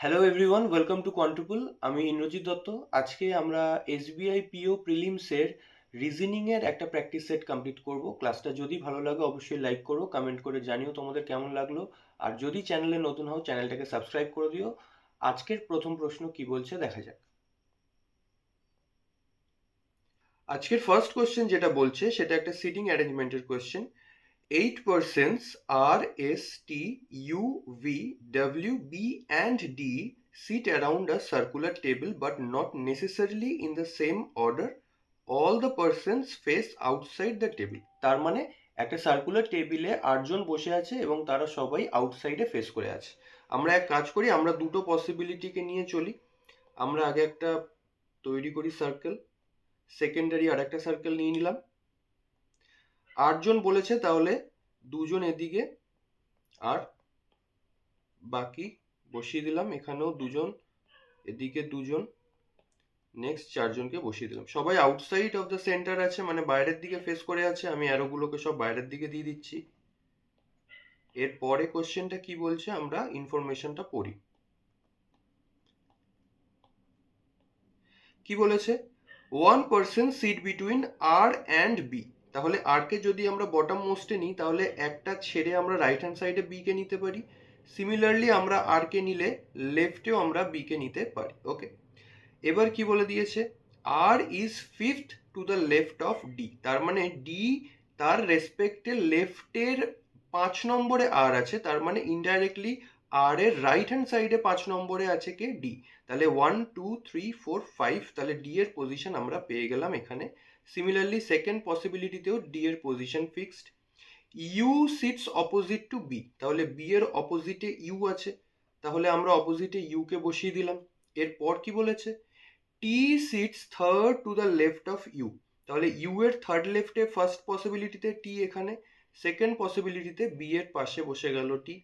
Hello everyone, welcome to Contripool. আমি ইন্দ্রজিৎ দত্ত। আজকে আমরা এসবিআই পিও প্রিলিমসের রিজনিংয়ের একটা প্র্যাকটিস সেট কমপ্লিট করব। ক্লাসটা যদি ভালো লাগে অবশ্যই লাইক করো, কমেন্ট করে জানিও তোমাদের কেমন লাগলো। আর যদি চ্যানেলে নতুন হও চ্যানেলটাকে সাবস্ক্রাইব করে দিও। আজকের প্রথম প্রশ্ন কি বলছে দেখা যাক। আজকের ফার্স্ট কোশ্চেন যেটা বলছে সেটা একটা sitting অ্যারেঞ্জমেন্টের question. 8 persons R, S, T, U, V, W, B, and D sit around a circular table but not necessarily in the same order. All the persons face outside the table. তার মানে একটা circular টেবিলে 8 জন বসে আছে এবং তারা সবাই আউটসাইডে face করে আছে। আমরা এক কাজ করি, আমরা দুটো পসিবিলিটিকে নিয়ে চলি। আমরা আগে একটা তৈরি করি সার্কেল, সেকেন্ডারি আর একটা সার্কেল নিয়ে নিলাম। 8 জন বলেছে, তাহলে 2 জন এদিকে আর বাকি বসিয়ে দিলাম। এখানেও 2 জন, এদিকে 2 জন, নেক্সট 4 জনকে বসিয়ে দিলাম। সবাই আউটসাইড অফ দ্য সেন্টার আছে, মানে বাইরের দিকে ফেস করে আছে। আমি অ্যারোগুলোকে সব বাইরের দিকে দিয়ে দিচ্ছি। এর পরে কোশ্চেনটা কি বলছে আমরা ইনফরমেশনটা পড়ি। কি বলেছে? One person sit between R and B. তাহলে আর কে যদি আমরা বটম মোস্টে নিই তাহলে একটা ছেড়ে আমরা রাইট হ্যান্ড সাইডে বি কে নিতে পারি। সিমিলারলি আমরা আর কে নিলে লেফটেও আমরা বি কে নিতে পারি। ওকে, এবার কি বলে দিয়েছে? R is fifth to the left of D. তার মানে ডি তার রেসপেক্টে লেফটের 5 নম্বরে আর আছে, তার মানে ইনডাইরেক্টলি আর এর রাইট হ্যান্ড সাইডে 5 নম্বরে আছে কে? ডি। তাহলে 1 2 3 4 5, তাহলে ডি এর পজিশন আমরা পেয়ে গেলাম এখানে। সিমিলারলি সেকেন্ড পসিবিলিটিতেও ডি এর position fixed. U sits opposite to B, তাহলে বি এর অপোজিটে ইউ আছে, তাহলে আমরা অপোজিটে ইউ কে বসিয়ে দিলাম। এরপর কি বলেছে? T sits third to the left of U, তাহলে ইউ এর থার্ড লেফটে ফার্স্ট পসিবিলিটিতে টি এখানে, সেকেন্ড পসিবিলিটিতে বি এর পাশে বসে গেল টি।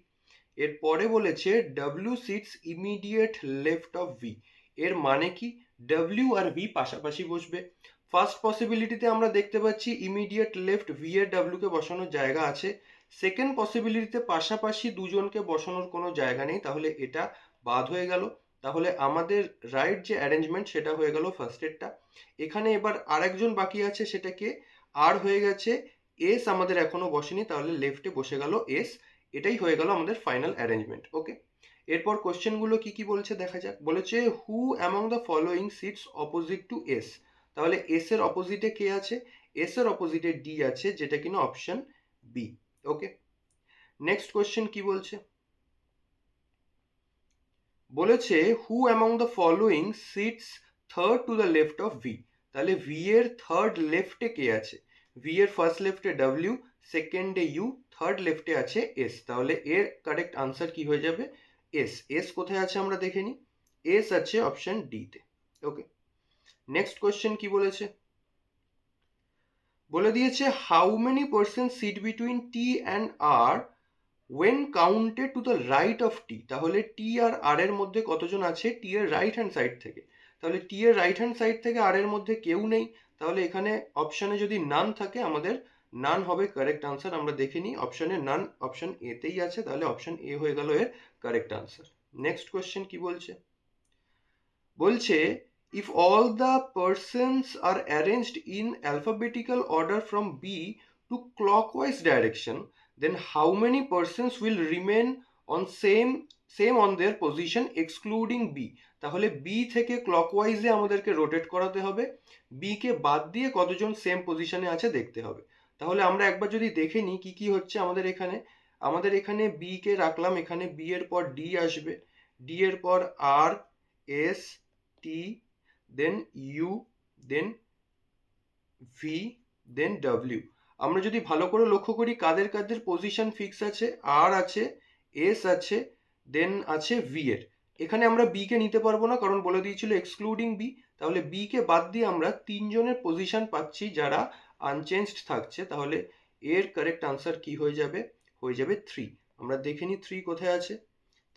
এরপরে বলেছে W sits immediate left of V. এর মানে কি? ডাব্লিউ আর ভি পাশাপাশি বসবে। ফার্স্ট পসিবিলিটিতে আমরা দেখতে পাচ্ছি ইমিডিয়েট লেফট ভি এর ডাব্লিউ কে বসানোর জায়গা আছে। সেকেন্ড পসিবিলিটিতে পাশাপাশি 2 জনকে বসানোর কোনো জায়গা নেই, তাহলে এটা বাদ হয়ে গেল। তাহলে আমাদের রাইট যে অ্যারেঞ্জমেন্ট সেটা হয়ে গেল ফার্স্টেরটা। এখানে এবার আরেকজন বাকি আছে, সেটাকে আর হয়ে গেছে এস, আমাদের এখনো বসেনি, তাহলে লেফটে বসে গেল এস। এটাই হয়ে গেল আমাদের ফাইনাল অ্যারেঞ্জমেন্ট। ওকে, এরপর কোশ্চেনগুলো কি কি বলছে দেখা যাক। বলেছে who among the following sits opposite to S. তাহলে এস এর অপোজিটে কে আছে? এস এর অপোজিটে ডি আছে, যেটা কিনা option B. Okay, next question কি বলছে? বলেছে who among the following sits third to the left of V. তাহলে ভি এর থার্ড লেফটে কে আছে? ভি এর ফার্স্ট লেফটে ডাব্লিউ, সেকেন্ডে ইউ, থার্ড লেফটে আছে এস। তাহলে এর কারেক্ট আনসার কি হয়ে যাবে? এস। এস কোথায় আছে আমরা দেখে নিই। এস আছে অপশন ডি তে। ওকে, নেক্সট কোশ্চেন কি বলেছে? বলে দিয়েছে how many person sit between T and R when counted to the right of T. তাহলে টি আর আর এর মধ্যে কতজন আছে টি এর রাইট হ্যান্ড সাইড থেকে? তাহলে টি এর রাইট হ্যান্ড সাইড থেকে আর এর মধ্যে কেউ নেই, তাহলে এখানে অপশনে যদি নান থাকে আমাদের নান হবে কারেক্ট আনসার। আমরা দেখে নিই, অপশনে নান অপশন এতেই আছে, তাহলে অপশন এ হয়ে গেল এর কারেক্ট আনসার। নেক্সট কোয়েশ্চেন কি বলছে? বলছে if all the persons are arranged in alphabetical order from B to clockwise direction, then how many persons will remain on same on their position excluding B? তাহলে B থেকে ক্লকওয়াইজে আমাদেরকে rotate করাতে হবে, B কে বাদ দিয়ে কতজন সেম পজিশনে আছে দেখতে হবে। তাহলে আমরা একবার যদি দেখে নিই কি কি হচ্ছে আমাদের এখানে। আমাদের এখানে B কে রাখলাম, এখানে B এর পর D আসবে, D এর পর R, S, T, then U, then V, then W. আমরা যদি ভালো করে লক্ষ্য করি কাদের কাদের পজিশন ফিক্স আছে, আর আছে, এস আছে, দেন আছে ভি এর। এখানে আমরা বি কে নিতে পারবো না, কারণ বলে দিয়েছিল এক্সক্লুডিং বি। তাহলে বি কে বাদ দিয়ে আমরা 3 জনের পজিশন পাচ্ছি যারা আনচেঞ্জড থাকছে। তাহলে এর কারেক্ট আনসার কি হয়ে যাবে? হয়ে যাবে 3। আমরা দেখে নিই 3 কোথায় আছে।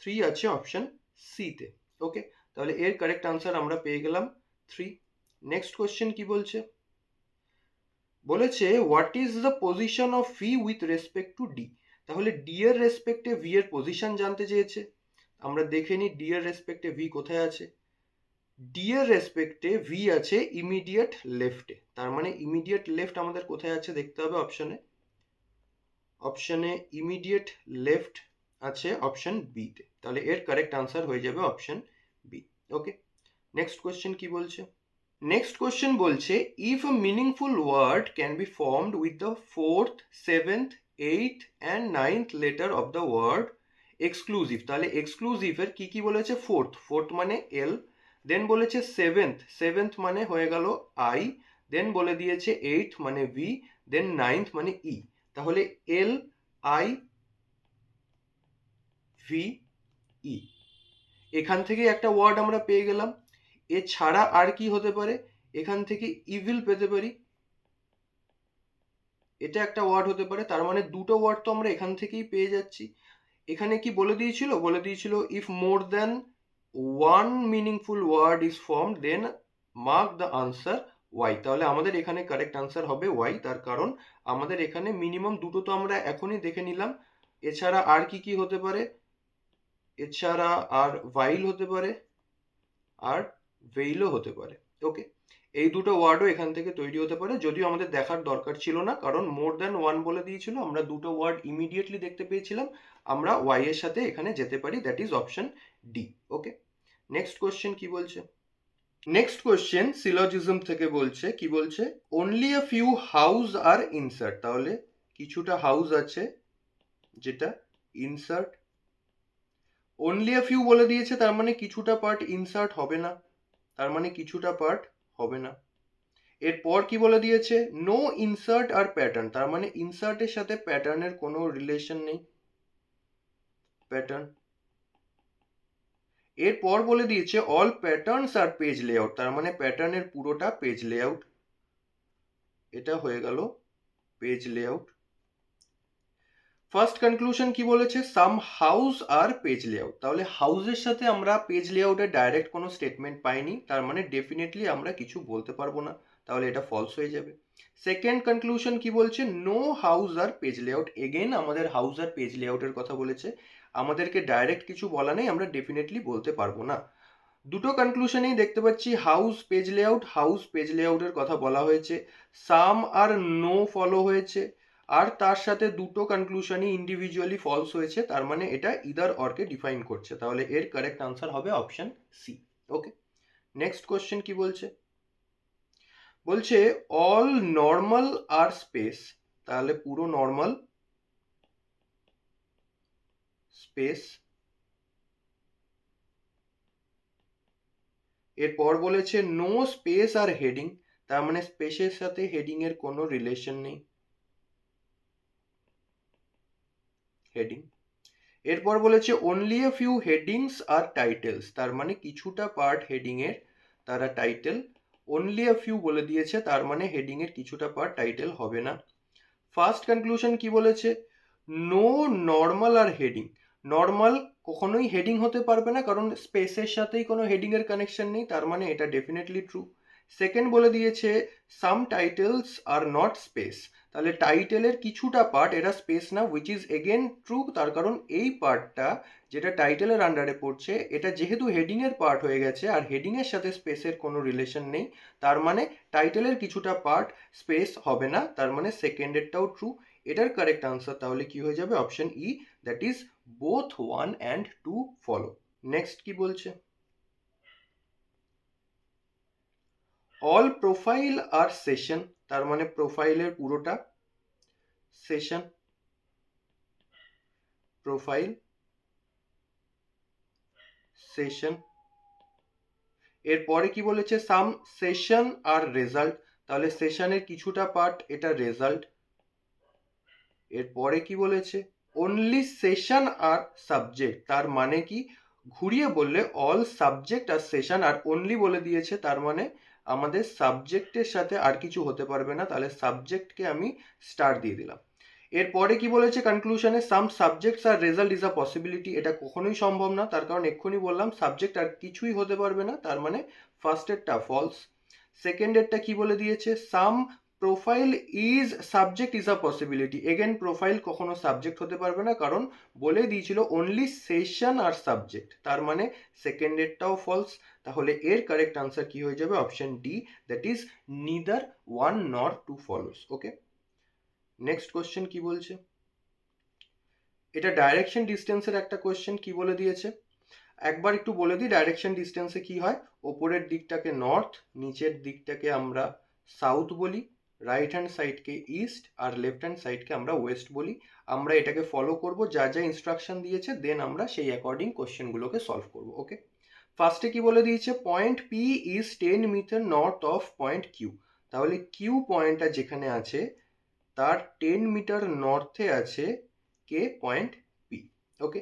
3 আছে অপশন সি তে। ওকে, তাহলে এর কারেক্ট আনসার আমরা পেয়ে গেলাম 3। নেক্সট কোশ্চেন কি বলছে? বলেছে what is the position of V with respect two D. তাহলে ডি এর রেসপেক্টে ভি এর পজিশন জানতে চেয়েছে। আমরা দেখে নিই ডি এর রেসপেক্টে ভি কোথায় আছে। ডি এর রেসপেক্টে ভি আছে ইমিডিয়েট লেফটে, তার মানে ইমিডিয়েট লেফট আমাদের কোথায় আছে দেখতে হবে অপশনে। অপশনে ইমিডিয়েট লেফট আছে অপশন বি তে, তাহলে এর কারেক্ট আনসার হয়ে যাবে option B. Okay, next question কি বলছে। নেক্সট কোয়েশ্চেন বলছে if a meaningful word can be formed with the fourth, seventh, eighth and ninth letter of the word exclusive, তাহলে এক্সক্লুসিভের কি কি বলেছে, ফোর্থ, ফোর্থ মানে এল, দেন বলেছে সেভেন্থ, সেভেন্থ মানে হয়ে গেল আই, দেন বলে দিয়েছে এইথ মানে ভি, দেন নাইন্থ মানে ই। তাহলে এল, আই, ভি, ই, এখান থেকে একটা ওয়ার্ড আমরা পেয়ে গেলাম। এছাড়া আর কি হতে পারে, এখান থেকে ইভিল পেতে পারি, এটা একটা ওয়ার্ড হতে পারে, তার মানে দুটো ওয়ার্ড তো আমরা এখান থেকেই পেয়ে যাচ্ছি। এখানে কি বলে দিয়েছিল, বলে দিয়েছিল if more than one meaningful word is formed then mark the answer Y, তাহলে আমাদের এখানে কারেক্ট আনসার হবে ওয়াই, তার কারণ আমাদের এখানে মিনিমাম দুটো তো আমরা এখনই দেখে নিলাম। এছাড়া আর কি কি হতে পারে, এছাড়া আর ভাইল হতে পারে, আর ভেইলও হতে পারে। ওকে, এই দুটো ওয়ার্ডও এখান থেকে তৈরি হতে পারে, যদিও আমাদের দেখার দরকার ছিল না, কারণ মোর দ্যান ওয়ান বলে দিয়েছিল, আমরা দুটো ওয়ার্ড ইমিডিয়েটলি দেখতে পেয়েছিলাম, আমরা ওয়াই এর সাথে এখানে যেতে পারি, that is option D. Okay, next question কি বলছে। নেক্সট কোয়েশ্চেন সিলজিজম থেকে বলছে, কি বলছে, only a few house are insert, তাহলে কিছুটা হাউস আছে যেটা ইনসার্ট, অনলি আ ফিউ বলে দিয়েছে, তার মানে কিছুটা পার্ট ইনসার্ট হবে না, তার মানে কিছুটা পার্ট হবে না। এরপর কি বলে দিয়েছে, নো ইনসার্ট আর প্যাটার্ন, তার মানে ইনসার্টের সাথে প্যাটার্নের কোনো রিলেশন নেই, প্যাটার্ন। এরপর বলে দিয়েছে অল প্যাটার্নস আর পেজ লেআউট, তার মানে প্যাটার্নের পুরোটা পেজ লেআউট, এটা হয়ে গেল পেজ লেআউট। ফার্স্ট কনক্লুশন কি বলেছে, সাম হাউস আর পেজ লেআউট, তাহলে হাউসের সাথে আমরা পেজ লেআউটের ডাইরেক্ট কোনো স্টেটমেন্ট পাইনি, তার মানে ডেফিনেটলি আমরা কিছু বলতে পারবো না, তাহলে এটা ফলস হয়ে যাবে। সেকেন্ড কনক্লুশন কি বলছে, নো হাউস আর পেজ লেআউট, এগেন আমাদের হাউস আর পেজ লেআউটের কথা বলেছে, আমাদেরকে ডাইরেক্ট কিছু বলা নেই, আমরা ডেফিনেটলি বলতে পারবো না। দুটো কনক্লুশনেই দেখতে পাচ্ছি house page layout, house page লেআউটের কথা বলা হয়েছে, সাম আর নো ফলো হয়েছে, আর তার সাথে দুটো কনক্লুশনই ইন্ডিভিজুয়ালি ফলস হয়েছে, তার মানে এটা ইদার অরকে ডিফাইন করছে, তাহলে এর কারেক্ট আনসার হবে অপশন সি। ওকে, নেক্সট কোশ্চেন কি বলছে, বলছে অল নর্মাল আর স্পেস, তাহলে পুরো নর্মাল, স্পেস, এরপর বলেছে নো স্পেস আর হেডিং, তার মানে স্পেসের সাথে হেডিং এর কোনো রিলেশন নেই, হেডিং। এরপর বলেছে only a few headings are titles, তার মানে কিছুটা পার্ট হেডিং এর তারা টাইটেল, অনলি আ ফিউ বলে দিয়েছে, তার মানে হেডিং এর কিছুটা পার্ট টাইটেল হবে না। ফার্স্ট কনক্লুশন কি বলেছে, no normal are heading, normal কখনোই হেডিং হতে পারবে না, কারণ স্পেসের সাথেই কোনো হেডিং এর কানেকশন নেই, তার মানে এটা ডেফিনেটলি ট্রু। সেকেন্ড বলে দিয়েছে সাম টাইটেলস আর নট স্পেস, তাহলে টাইটেলের কিছুটা পার্ট এরা স্পেস না, উইচ ইজ এগেন ট্রু, তার কারণ এই পার্টটা যেটা টাইটেলের আন্ডারে পড়ছে, এটা যেহেতু হেডিং এর পার্ট হয়ে গেছে আর হেডিং এর সাথে স্পেসের কোনো রিলেশন নেই, তার মানে টাইটেলের কিছুটা পার্ট স্পেস হবে না, তার মানে সেকেন্ডেরটাও ট্রু। এটার কারেক্ট আনসার তাহলে কি হয়ে যাবে, option E, that is both 1 and 2 follow. Next কি বলছে, অল প্রোফাইল আর সেশন, তার মানে প্রোফাইলের পুরোটা, সেশন, প্রোফাইল, সেশন। এরপরে কি বলেছে, সাম সেশন আর রেজাল্ট, তাহলে সেশনের কিছুটা পার্ট এটা রেজাল্ট। এরপরে কি বলেছে, অনলি সেশন আর সাবজেক্ট, তার মানে কি, ঘুরিয়ে বললে অল সাবজেক্ট আর সেশন, আর অনলি বলে দিয়েছে, তার মানে আমাদের সাবজেক্টের সাথে আর কিছু হতে পারবে না, তাহলে সাবজেক্টকে আমি স্টার দিয়ে দিলাম। এরপরে কি বলেছে কনক্লুশনে, some subjects are result is a possibility, এটা কখনোই সম্ভব না, তার কারণ এক্ষুনি বললাম সাবজেক্ট আর কিছুই হতে পারবে না, তার মানে ফার্স্টেরটা ফলস। সেকেন্ডেরটা কি বলে দিয়েছে, some profile is subject is a possibility. Again profile কখনো সাবজেক্ট হতে পারবে না, কারণ বলে দিয়েছিল অনলি সেশন আর সাবজেক্ট, তার মানে সেকেন্ডেরটাও ফলস। তাহলে এর কারেক্ট আনসার কি হয়ে যাবে? Option D, that is neither one নর টু ফলোস। ওকে, নেক্সট কোশ্চেন কি বলছে? এটা ডাইরেকশন ডিস্টেন্সের একটা কোশ্চেন। কি বলে দিয়েছে একবার একটু বলে দিই। ডাইরেকশন ডিস্টেন্সে কি হয়? ওপরের দিকটাকে নর্থ, নিচের দিকটাকে আমরা সাউথ বলি, রাইট হ্যান্ড সাইডকে ইস্ট আর লেফট হ্যান্ড সাইডকে আমরা ওয়েস্ট বলি। আমরা এটাকে ফলো করব, যা যা ইনস্ট্রাকশন দিয়েছে, দেন আমরা সেই অ্যাকর্ডিং কোশ্চেনগুলোকে সলভ করব। ওকে, ফার্স্টে কি বলে দিয়েছে? Point P is 10 metre north of point Q. তাহলে কিউ পয়েন্টটা যেখানে আছে তার 10 মিটার নর্থে আছে কে? Point P. ওকে,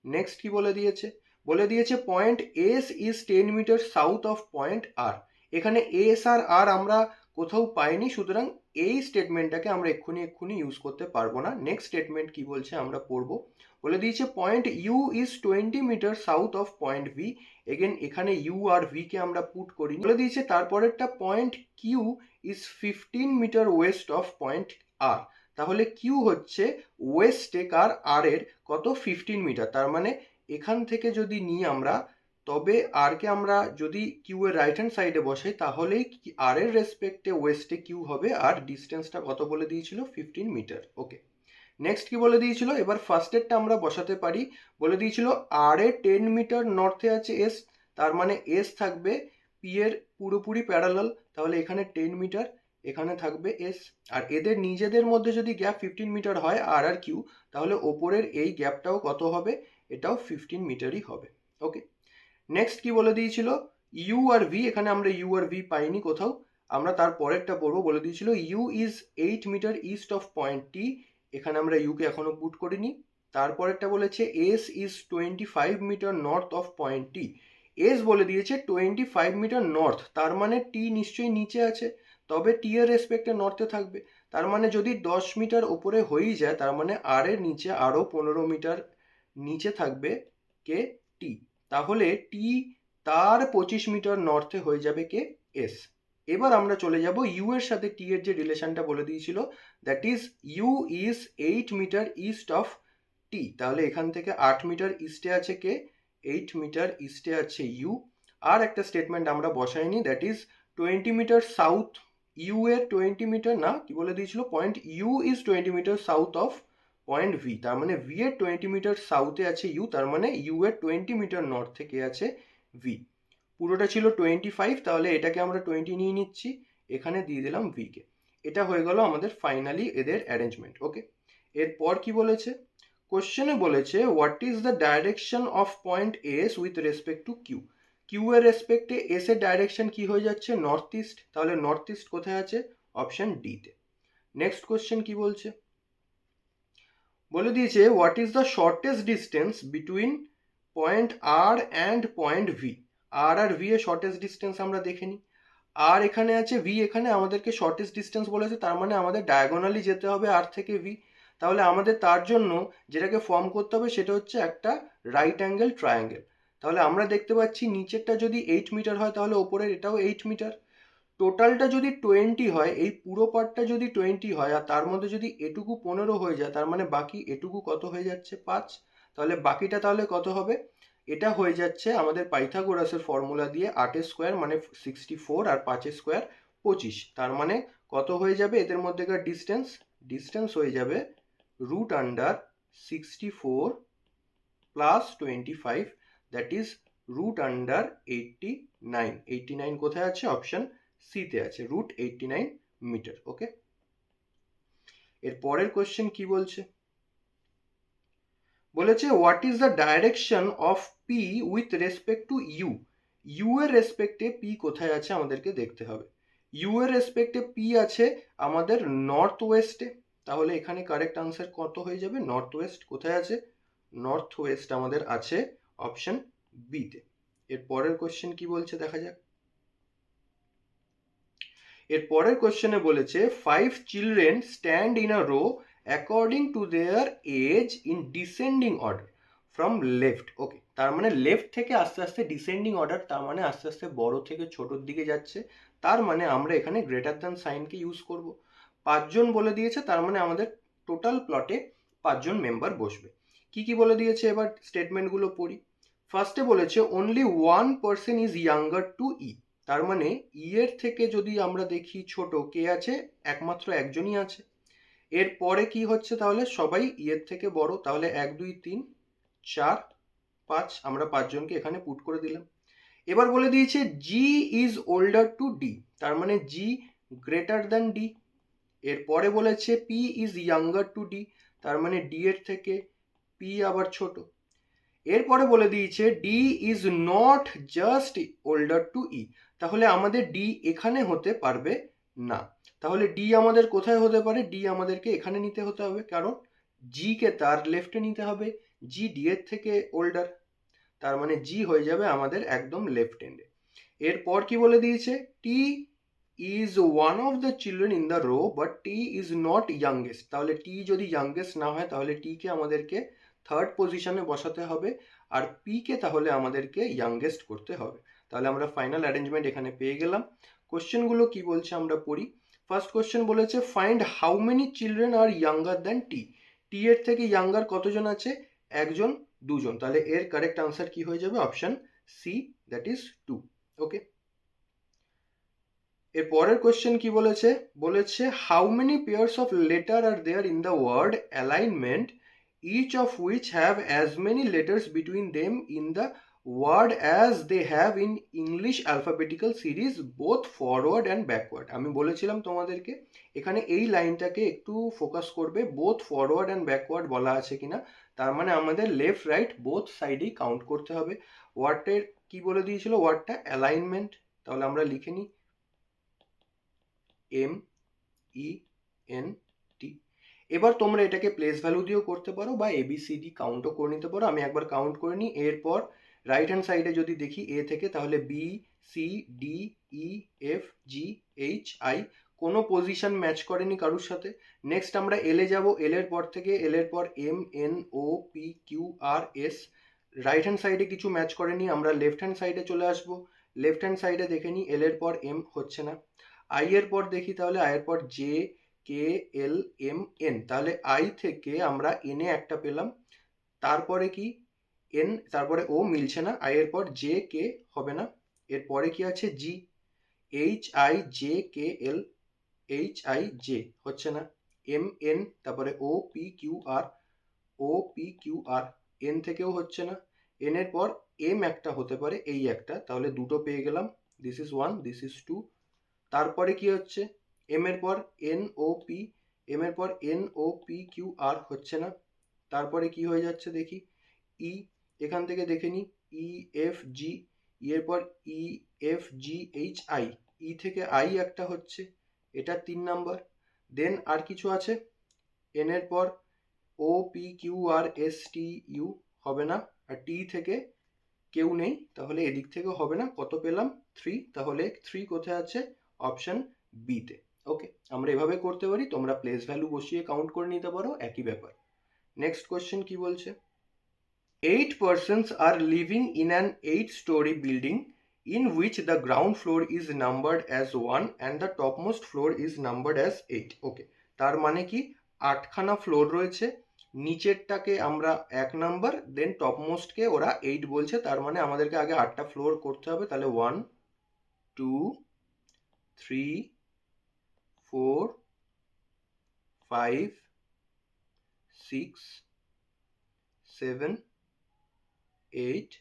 নেক্সট কি বলে দিয়েছে? বলে দিয়েছে point S is 10 metre south of point R. এখানে এস আর আর আমরা কোথাও পাইনি, সুতরাং এই স্টেটমেন্টটাকে আমরা এক্ষুনি ইউজ করতে পারবো না। নেক্সট স্টেটমেন্ট কি বলছে আমরা পড়বো। বলে দিয়েছে point U is 20 metre south of point V. Again এখানে ইউ আর ভি কে আমরা পুট করি। বলে দিয়েছে তারপরেরটা point Q is 15 metre west of point R. তাহলে কিউ হচ্ছে ওয়েস্টে কার? আর এর কত? 15 মিটার। তার মানে এখান থেকে যদি নিই আমরা, তবে আর কে আমরা যদি কিউ এর রাইট হ্যান্ড সাইডে বসাই, তাহলেই আর এর রেসপেক্টে ওয়েস্টে কিউ হবে, আর ডিস্টেন্সটা কত বলে দিয়েছিল? 15 মিটার। ওকে, নেক্সট কি বলে দিয়েছিল? এবার ফার্স্টেরটা আমরা বসাতে পারি। বলে দিয়েছিল আর এ 10 মিটার নর্থে আছে এস, তার মানে এস থাকবে পি এর পুরোপুরি প্যারালাল, তাহলে এখানে 10 মিটার, এখানে থাকবে এস। আর এদের নিজেদের মধ্যে যদি গ্যাপ 15 মিটার হয় আর আর কিউ, তাহলে ওপরের এই গ্যাপটাও কত হবে? এটাও 15 মিটারই হবে। ওকে, নেক্সট কি বলে দিয়েছিল? ইউ আর ভি, এখানে আমরা ইউ আর ভি পাইনি কোথাও, আমরা তার পরেরটা পড়বো। বলে দিয়েছিল U is 8 metre east of point T. এখানে আমরা ইউকে এখনো পুট করিনি। তারপরেরটা বলেছে S is 25 metre north of point T. S বলে দিয়েছে 25 মিটার নর্থ, তার মানে টি নিশ্চয়ই নিচে আছে, তবে টি এর রেসপেক্টে নর্থে থাকবে। তার মানে যদি 10 মিটার ওপরে হয়েই যায়, তার মানে আর এর নিচে আরও 15 মিটার নিচে থাকবে কে? টি। তাহলে টি তার 25 মিটার নর্থে হয়ে যাবে কে? এস। এবার আমরা চলে যাব ইউ এর সাথে টি এর যে রিলেশনটা বলে দিয়েছিল, that is U is 8 metre east of T. তাহলে এখান থেকে 8 মিটার ইস্টে আছে কে? 8 মিটার ইস্টে আছে ইউ। আর একটা স্টেটমেন্ট আমরা বসাইনি, that is 20 metre south. U এর 20 মিটার না, কি বলে দিয়েছিল? Point U is 20 metre south of point V. তার মানে ভি এর 20 মিটার সাউথে আছে ইউ, তার মানে ইউ এর 20 মিটার নর্থ থেকে আছে ভি। পুরোটা ছিল 25, তাহলে এটাকে আমরা 20 নিয়ে নিচ্ছি, এখানে দিয়ে দিলাম ভি কে। এটা হয়ে গেল আমাদের ফাইনালি এদের অ্যারেঞ্জমেন্ট। ওকে, এরপর কি বলেছে? কোশ্চেনে বলেছে what is the direction of point S with respect to Q. Q এর রেসপেক্টে এস এর ডাইরেকশন কি হয়ে যাচ্ছে? North east. তাহলে নর্থ ইস্ট কোথায় আছে? অপশন ডি তে। নেক্সট কোশ্চেন কি বলছে? বলে দিয়েছে what is the shortest distance between point R and point V. R আর ভি এর শর্টেস্ট ডিস্টেন্স আমরা দেখে নিই। আর এখানে আছে, ভি এখানে, আমাদেরকে শর্টেস্ট ডিস্টেন্স বলেছে, তার মানে আমাদের ডায়াগোনালি যেতে হবে আর থেকে ভি। তাহলে আমাদের তার জন্য যেটাকে ফর্ম করতে হবে সেটা হচ্ছে একটা রাইট অ্যাঙ্গেল ট্রায়াঙ্গেল। তাহলে আমরা দেখতে পাচ্ছি নিচেরটা যদি 8 মিটার হয়, তাহলে ওপরের এটাও 8 মিটার। টোটালটা যদি 20 হয়, এই পুরো পার্টটা যদি 20 হয়, আর তার মধ্যে যদি এটুকু 15 হয়ে যায়, তার মানে বাকি এটুকু কত হয়ে যাচ্ছে? 5। তাহলে বাকিটা তাহলে কত হবে? এটা হয়ে যাচ্ছে আমাদের পাইথাগোরাসের ফর্মুলা দিয়ে 8 স্কোয়ার মানে 64, আর 5 স্কোয়ার 25। তার মানে কত হয়ে যাবে এদের মধ্যেকার ডিস্টেন্স? ডিস্টেন্স হয়ে যাবে √64 প্লাস 25, দ্যাট ইজ √89। 89 কোথায় আছে? অপশন সিতে আছে, √89 মিটার। ওকে, এর পরের কোশ্চেন কি বলছে? বলেছে what is the direction of P with respect to U. U এর রেসপেক্টে পি কোথায় আছে আমাদেরকে দেখতে হবে। ইউ এর রেসপেক্টে পি আছে আমাদের নর্থ ওয়েস্টে। তাহলে এখানে কারেক্ট আনসার কত হয়ে যাবে? North West. কোথায় আছে? নর্থ ওয়েস্ট আমাদের আছে অপশন বি তে। এর পরের কোশ্চেন কি বলছে দেখা যাক। এর পরের কোশ্চেনে বলেছে 5 children stand in a row according to their age in descending order from left. Okay, তার মানে লেফট থেকে আস্তে আস্তে ডিসেন্ডিং অর্ডার, তার মানে আস্তে আস্তে বড় থেকে ছোটোর দিকে যাচ্ছে। তার মানে আমরা এখানে গ্রেটার দ্যান সাইনকে ইউজ করব। 5 জন বলে দিয়েছে, তার মানে আমাদের টোটাল প্লটে 5 জন মেম্বার বসবে। কি কি বলে দিয়েছে এবার স্টেটমেন্টগুলো পড়ি। ফার্স্টে বলেছে only one person is younger to E, তার মানে ই এর থেকে যদি আমরা দেখি ছোট কে আছে, একমাত্র একজনই আছে। এর পরে কি হচ্ছে, তাহলে সবাই ই এর থেকে বড়, তাহলে 1 2 3 4 5, আমরা 5 জনকে এখানে পুট করে দিলাম। এবার বলে দিয়েছে G is older to D, তার মানে জি গ্রেটার দ্যান ডি। এরপরে বলেছে P is younger to D, তার মানে ডি এর থেকে পি আবার ছোট। এরপরে বলে দিয়েছে D is not just older to E, তাহলে আমাদের ডি এখানে হতে পারবে না। তাহলে ডি আমাদের কোথায় হতে পারে, ডি আমাদেরকে এখানে নিতে হতে হবে, কারণ জি কে তার লেফটে নিতে হবে, জি ডি এর থেকে ওল্ডার, তার মানে জি হয়ে যাবে আমাদের একদম লেফট এন্ডে। এরপর কি বলে দিয়েছে T is one of the children in the row but T is not youngest, তাহলে টি যদি ইয়াংগেস্ট না হয় তাহলে টি কে আমাদেরকে থার্ড পজিশনে বসাতে হবে, আর পি কে তাহলে আমাদেরকে ইয়াংগেস্ট করতে হবে। তাহলে আমরা ফাইনাল অ্যারেঞ্জমেন্ট এখানে পেয়ে গেলাম। কোশ্চেনগুলো কি বলছে আমরা পড়ি। ফার্স্ট কোশ্চেন বলেছে find how many children are younger than T, T এর থেকে ইয়াঙ্গার কতজন আছে, একজন দুজন, তাহলে এর কারেক্ট আনসার কি হয়ে যাবে, option C, that is 2। Okay, এর পরের কোশ্চেন কি বলেছে, বলেছে how many pairs of letter are there in the word alignment each of which have as many letters between them in the word as they have in English alphabetical series both forward and backward. আমি বলেছিলাম তোমাদেরকে এখানে এই লাইনটাকে একটু focus করবে, both forward and backward বলা আছে কিনা, তার মানে আমাদের লেফট রাইট বোথ সাইডেই কাউন্ট করতে হবে। ওয়ার্ডের কি বলে দিয়েছিল, ওয়ার্ডটা অ্যালাইনমেন্ট, তাহলে আমরা লিখে নিই MENT। এবার তোমরা এটাকে প্লেস ভ্যালু দিয়েও করতে পারো বা ABCD কাউন্টও করে নিতে পারো। আমি একবার কাউন্ট করে নিই। এরপর রাইট হ্যান্ড সাইডে যদি দেখি এ থেকে, তাহলে BCDEFGHI, কোনো পজিশন ম্যাচ করেনি কারুর সাথে। নেক্সট আমরা এলে যাব, এল এর পর থেকে এল এর পর MNOPQRS, রাইট হ্যান্ড সাইডে কিছু ম্যাচ করেনি, আমরা লেফট হ্যান্ড সাইডে চলে আসবো। লেফট হ্যান্ড সাইডে দেখে নিই, এল এর পর M হচ্ছে না। আই এর পর দেখি, তাহলে আই এর পর JKLMN, তাহলে আই থেকে আমরা এন এ একটা পেলাম, তারপরে কি এন, তারপরে ও মিলছে না, আই এর পর JK হবে না। এরপরে কি আছে জি, HIJKL, HIJ হচ্ছে না, MN, তারপরে OPQR, এন থেকেও হচ্ছে না, এন এর পর এম একটা হতে পারে, এই একটা, তাহলে দুটো পেয়ে গেলাম, দিস ইজ 1, দিস ইজ 2। তারপরে কি হচ্ছে এম এর পর NOP, এম এর পর NOPQR হচ্ছে না, তারপরে কি হয়ে যাচ্ছে দেখি ই, এখান থেকে দেখে নি EFG, এর পর EFGHI, ই থেকে আই একটা হচ্ছে, এটা 3 নাম্বার। দেন আর কিছু আছে, এন এর পর OPQRSTU হবে না, আর টি থেকে কেউ নেই, তাহলে এদিক থেকে হবে না। কত পেলাম 3, তাহলে 3 কোথায় আছে, অপশন বি তে। ওকে, আমরা এভাবে করতে পারি, তোমরা প্লেস ভ্যালু বসিয়ে কাউন্ট করে নিতে পারো, একই ব্যাপার। নেক্সট কোশ্চেন কি বলছে, 8 persons are living in an 8-story building in which the ground floor is numbered as 1 and the topmost floor is numbered as 8। ওকে, তার মানে কি 8খানা ফ্লোর রয়েছে, নিচেরটাকে আমরা 1 নাম্বার, দেন টপমোস্টকে ওরা 8 বলছে, তার মানে আমাদেরকে আগে 8টা ফ্লোর করতে হবে, তাহলে 1 2 3 4 5 6 7 8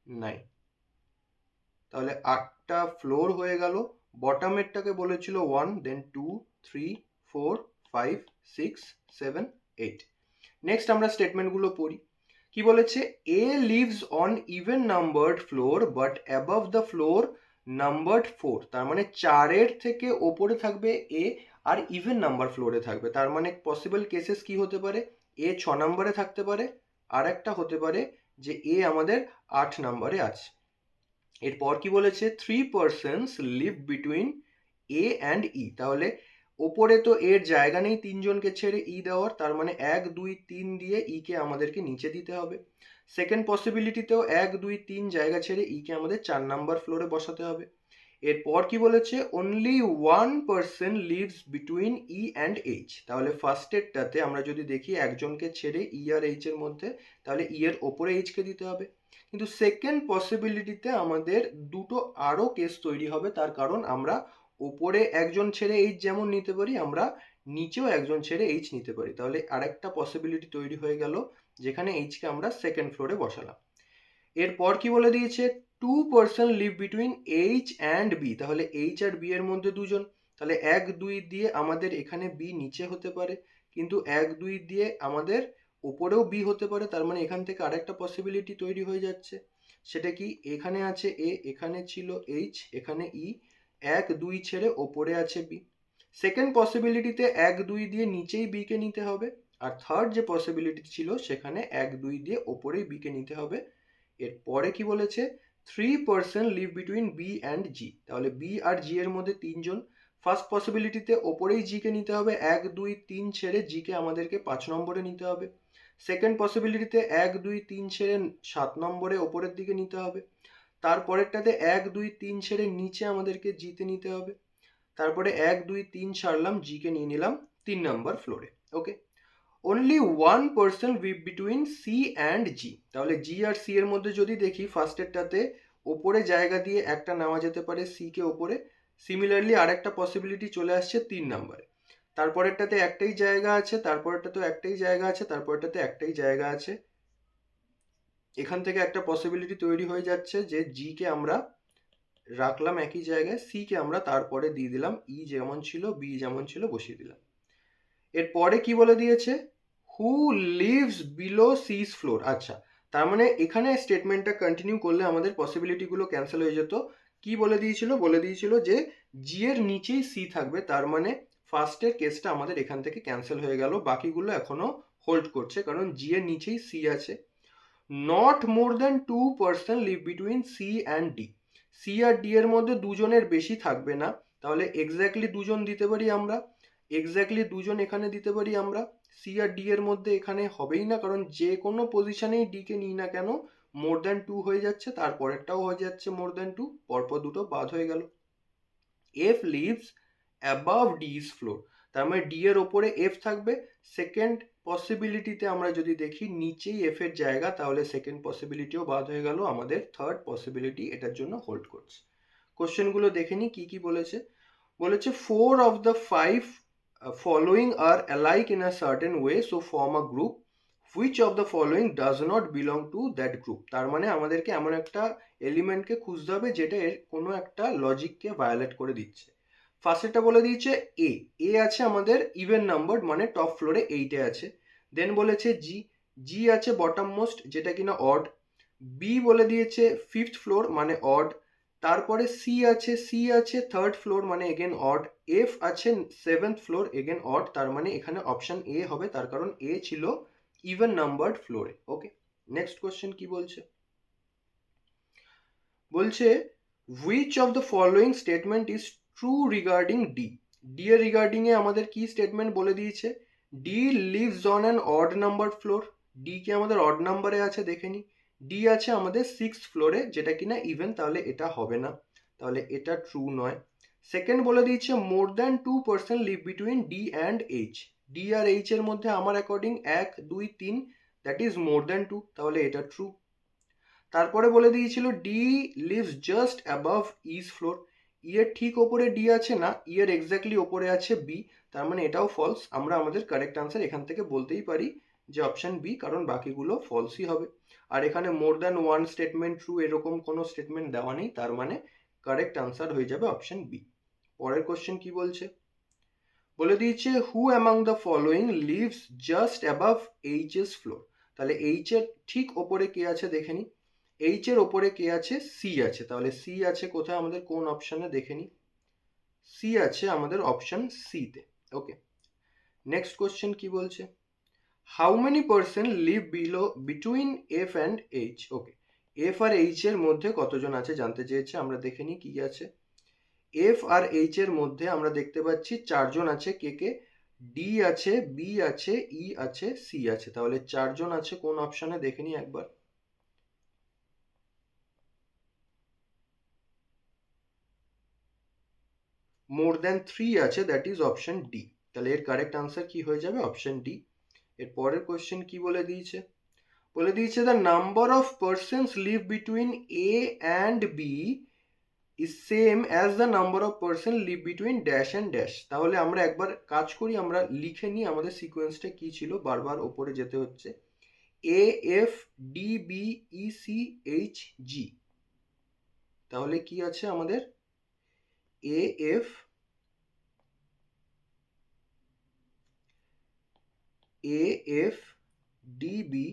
9, তাহলে 8টা ফ্লোর হয়ে গেল। বটমেরটাকে বলেছিল 1, দেন 2 3 4 5 6 7 8। নেক্সট আমরা স্টেটমেন্টগুলো পড়ি। কি বলেছে, A lives on even numbered floor but above the floor numbered 4, তার মানে 4-এর থেকে ওপরে থাকবে এ আর ইভেন নাম্বার ফ্লোরে থাকবে, তার মানে পসিবল কেসেস কি হতে পারে, এ 6 নম্বরে থাকতে পারে, আর একটা হতে পারে যে এ আমাদের 8 নম্বরে আছে। এরপর কি বলেছে, 3 persons live between A and E, তাহলে ওপরে তো এর জায়গা নেই 3 জনকে ছেড়ে ই দেওয়ার, তার মানে 1 2 3 দিয়ে ই কে আমাদেরকে নিচে দিতে হবে। সেকেন্ড পসিবিলিটিতেও 1 2 3 জায়গা ছেড়ে ই কে আমাদের 4 নাম্বার ফ্লোরে বসাতে হবে। এরপর কি বলেছে, only one person lives between E and H. তাহলে ফার্স্টেরটাতে আমরা যদি দেখি একজনকে ছেড়ে ই আর এইচ এর মধ্যে, তাহলে ই এর ওপরে এইচকে দিতে হবে। কিন্তু সেকেন্ড পসিবিলিটিতে আমাদের দুটো আরও কেস তৈরি হবে, তার কারণ আমরা ওপরে একজন ছেড়ে এইচ যেমন নিতে পারি, আমরা নিচেও একজন ছেড়ে এইচ নিতে পারি। তাহলে আরেকটা পসিবিলিটি তৈরি হয়ে গেল, যেখানে এইচকে আমরা সেকেন্ড ফ্লোরে বসালাম। এরপর কি বলে দিয়েছে, two person live between H and B. তাহলে এইচ আর বি এর মধ্যে দুজন, তাহলে 1 2 দিয়ে আমাদের এখানে বি নিচে হতে পারে, কিন্তু 1 2 দিয়ে আমাদের ওপরেও বি হতে পারে। তার মানে এখান থেকে আরেকটা পসিবিলিটি তৈরি হয়ে যাচ্ছে, সেটা কি, এখানে আছে এ, এখানে ছিল এইচ, এখানে ই, 1 2 ছেড়ে ওপরে আছে বি। সেকেন্ড পসিবিলিটিতে 1 2 দিয়ে নিচেই বি কে নিতে হবে, আর থার্ড যে পসিবিলিটি ছিল সেখানে 1 2 দিয়ে ওপরেই বি কে নিতে হবে। এরপরে কি বলেছে, 3 person live between B and G. তাহলে বি আর জি এর মধ্যে তিনজন। ফার্স্ট পসিবিলিটিতে ওপরেই জি কে নিতে হবে, 1 2 3 ছেড়ে জি কে আমাদেরকে 5 নম্বরে নিতে হবে। সেকেন্ড পসিবিলিটিতে 1 2 3 ছেড়ে 7 নম্বরে ওপরের দিকে নিতে হবে। তারপরেরটাতে 1 2 3 ছেড়ে নিচে আমাদেরকে জিতে নিতে হবে। তারপরে 1 2 3 ছাড়লাম, জি কে নিয়ে নিলাম 3 নম্বর ফ্লোরে। Okay, only one person live between C and G. তাহলে জি আর সি এর মধ্যে যদি দেখি, ফার্স্টেরটাতে ওপরে জায়গা দিয়ে একটা নেওয়া যেতে পারে সি কে ওপরে, সিমিলারলি আরেকটা পসিবিলিটি চলে আসছে 3 নম্বরে। তারপরেরটাতে একটাই জায়গা আছে, তারপরেরটাতেও একটাই জায়গা আছে, তারপরেরটাতে একটাই জায়গা আছে। এখান থেকে একটা পসিবিলিটি তৈরি হয়ে যাচ্ছে যে জি কে আমরা রাখলাম একই জায়গায়, সি কে আমরা তারপরে দিয়ে দিলাম, ই যেমন ছিল বি যেমন ছিল বসিয়ে দিলাম। এরপরে কি বলে দিয়েছে, হু লিভস বিলো সিস ফ্লোর। আচ্ছা, তার মানে এখানে স্টেটমেন্টটা কন্টিনিউ করলে আমাদের পসিবিলিটিগুলো ক্যান্সেল হয়ে যেত। কি বলে দিয়েছিল, বলে দিয়েছিল যে জি এর নিচেই সি থাকবে, তার মানে ফার্স্টের কেসটা আমাদের এখান থেকে ক্যান্সেল হয়ে গেল, বাকিগুলো এখনো হোল্ড করছে কারণ জি এর নিচেই সি আছে। Not more than 2 person live between C and D. C আর ডি এর মধ্যে দুজনের বেশি থাকবে না, তাহলে এক্স্যাক্টলি দুজন দিতে পারি আমরা, এক্স্যাক্টলি দুজন এখানে দিতে পারি আমরা। সি আর ডি এর মধ্যে এখানে হবেই না, কারণ যে কোনো পজিশনেই ডি কে নিই না কেন মোর দ্যান 2 হয়ে যাচ্ছে, তারপরেরটাও হয়ে যাচ্ছে মোর দ্যান 2, পরপর দুটো বাদ হয়ে গেল। F lives above D's floor. তার মানে ডি এর ওপরে এফ থাকবে। সেকেন্ড পসিবিলিটিতে আমরা যদি দেখি নিচেই এফ এর জায়গা, তাহলে সেকেন্ড পসিবিলিটিও বাদ হয়ে গেল, আমাদের থার্ড পসিবিলিটি এটার জন্য হোল্ড করছে। কোশ্চেনগুলো দেখে নি কি কি বলেছে। বলেছে 4 of the 5 following are alike in a certain way, so form a group. Which of the following does not belong to that group? তার মানে আমাদেরকে এমন একটা এলিমেন্টকে খুঁজতে হবে যেটা এর কোনো একটা লজিককে ভায়োলেট করে দিচ্ছে। ফার্স্টেরটা বলে দিয়েছে এ, এ আছে আমাদের ইভেন নাম্বার, মানে টপ ফ্লোরে 8-এ আছে। দেন বলেছে জি, জি আছে বটম মোস্ট যেটা কিনা অড। বি বলে দিয়েছে ফিফথ ফ্লোর মানে অড। তারপরে সি আছে, সি আছে থার্ড ফ্লোর মানে এগেন অড। এফ আছে সেভেন্থ ফ্লোর এগেন অড, তার মানে এখানে অপশন এ হবে, তার কারণ এ ছিল ইভেন নাম্বারড ফ্লোরে। ওকে, নেক্সট কোশ্চেন কি বলছে, বলছে which of the following statement is true regarding D. D এর রিগার্ডিং এ আমাদের কি স্টেটমেন্ট বলে দিয়েছে, D leaves on an odd number floor. D কি আমাদের অড নাম্বারে আছে দেখে নি, ডি আছে আমাদের 6th ফ্লোরে যেটা কিনা ইভেন, তাহলে এটা হবে না, তাহলে এটা ট্রু নয়। সেকেন্ড বলে দিয়েছে more than 2 person live between D and H. D আর এইচ এর মধ্যে আমার according 1 2 3, that is more than 2, তাহলে এটা ট্রু। তারপরে বলে দিয়েছিল D lives just above E's floor. E এর ঠিক ওপরে ডি আছে না, ই এর এক্স্যাক্টলি ওপরে আছে বি, তার মানে এটাও ফলস। আমরা আমাদের কারেক্ট আনসার এখান থেকে বলতেই পারি যে অপশন বি, কারণ বাকিগুলো ফলসই হবে। আর এখানে মোর দ্যান ওয়ান স্টেটমেন্ট ট্রু এরকম কোনো স্টেটমেন্ট দেওয়া নেই, তার মানে কারেক্ট আনসার হয়ে যাবে অপশন বি। পরের কোশ্চেন কি বলছে, বলে দিয়েছে who among the following lives just above H's floor. তাহলে এইচ এর ঠিক ওপরে কে আছে দেখে নি, এইচ এর ওপরে কে আছে, সি আছে, তাহলে সি আছে কোথায় আমাদের কোন অপশনে দেখে নি, সি আছে আমাদের অপশন সি তে। ওকে, নেক্সট কোশ্চেন কি বলছে, how many person live below between F and H. Okay, F আর এইচ এর মধ্যে কতজন আছে জানতে চেয়েছে, আমরা দেখে নি কি আছে। এফ আর এইচ এর মধ্যে আমরা দেখতে পাচ্ছি 4জন আছে, কে কে, ডি আছে, বি আছে, ই আছে, সি আছে, তাহলে 4জন আছে কোন অপশনে দেখে নি একবার। মোর দ্যান 3 আছে, দ্যাট ইজ অপশন ডি। তাহলে এর কারেক্ট আনসার কি হয়ে যাবে? Option D. এর পরের কোয়েশ্চেন কি বলে দিয়েছে? বলে দিয়েছে the number of persons live between A and B is same as the number of person live between dash and dash. তাহলে আমরা একবার কাজ করি, আমরা লিখে নিই আমাদের সিকোয়েন্সটা কি ছিল, বারবার ওপরে যেতে হচ্ছে। A F D B E C H G. তাহলে কি আছে আমাদের? A F A F D B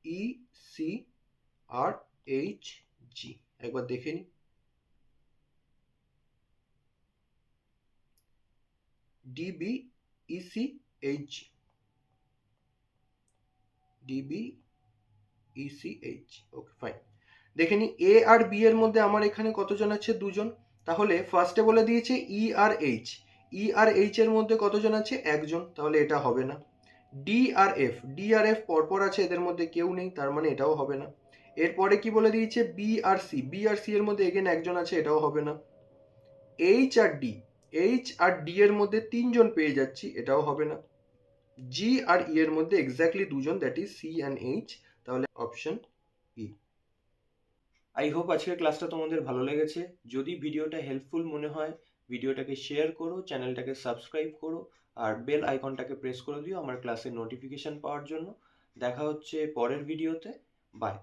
E C আর এইচ জি। একবার দেখে নিই। D B E C H, D B E C H, okay fine. দেখে নিই এ আর বি এর মধ্যে আমার এখানে কতজন আছে? দুজন। তাহলে ফার্স্টে বলে দিয়েছে ই আর এইচ, ই আর এইচ এর মধ্যে কতজন আছে? একজন, তাহলে এটা হবে না। ডি আর এফ, ডি আর এফ পরপর আছে, এদের মধ্যে কেউ নেই, তার মানে এটাও হবে না। এরপরে কি বলে দিয়েছে? বি আর সি, বি আর সি এর মধ্যে এগেন একজন আছে, এটাও হবে না। H R D, H R D এর মধ্যে তিনজন পেয়ে যাচ্ছি, এটাও হবে না। জি আর ই এর মধ্যে এক্স্যাক্টলি দুজন, that is C and H, তাহলে অপশন ই। আই হোপ আজকের ক্লাসটা তোমাদের ভালো লেগেছে। যদি ভিডিওটা হেল্পফুল মনে হয়, ভিডিওটাকে শেয়ার করো, চ্যানেলটাকে সাবস্ক্রাইব করো, আর বেল আইকনটাকে প্রেস করে দিও আমার ক্লাসের নোটিফিকেশন পাওয়ার জন্য। দেখা হচ্ছে পরের ভিডিওতে। বাই।